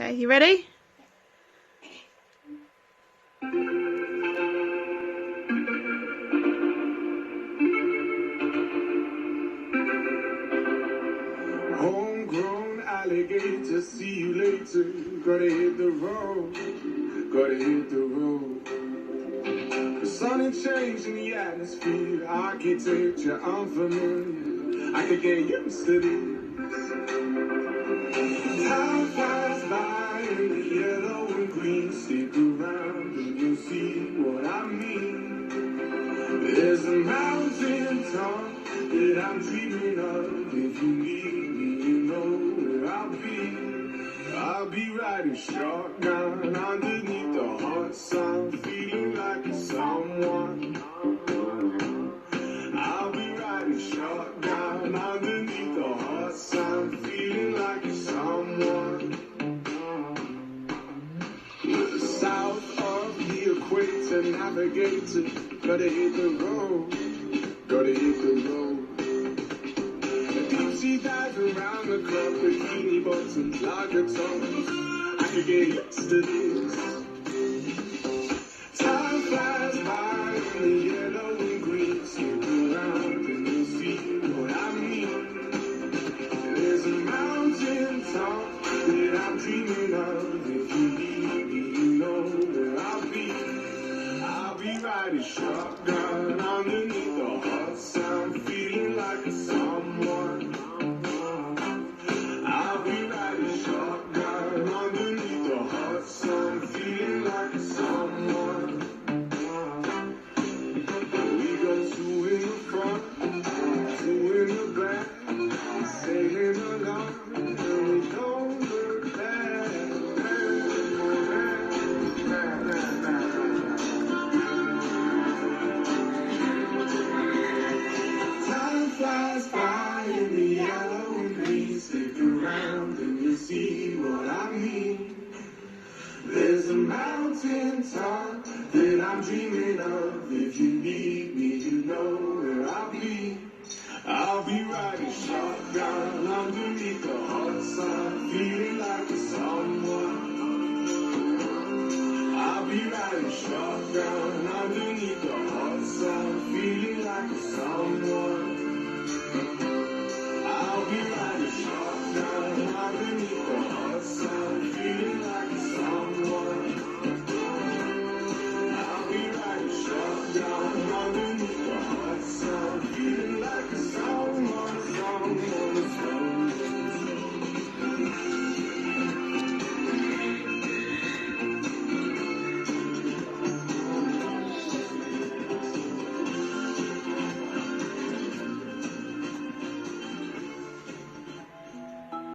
Okay, you ready? Homegrown alligator, see you later. Gotta hit the road, gotta hit the road. The sun is changing the atmosphere, architecture unfamiliar. I could get used to this. Time flies by in the yellow and green. Stick around and you'll see what I mean. There's a mountain top that I'm dreaming of. If you need me, you know where I'll be. I'll be riding shotgun underneath the hot sun, feeling like a someone. I'll be riding shotgun underneath the hot sun, feeling like a someone. South of the equator, navigator, gotta hit the road, gotta hit the road. Deep sea dives around the clock, bikini bottoms, lager tones. I could get used to this. Time flies by in the yellow and green. Stick around and you'll see what I mean. There's a mountain top that I'm dreaming of. If you need me, you know where I'll be. I'll be riding shotgun underneath the hot sun, feeling like a someone. I'll be riding shotgun underneath the hot sun, feeling like a someone. We got two in the front, two in the back, sailing along, and we don't look back. Time flies by in the yellow and green. Stick around and you'll see what I mean. There's a mountain top that I'm dreaming of. If you need me, you know where I'll be. I'll be riding shotgun underneath the hot sun, feeling like a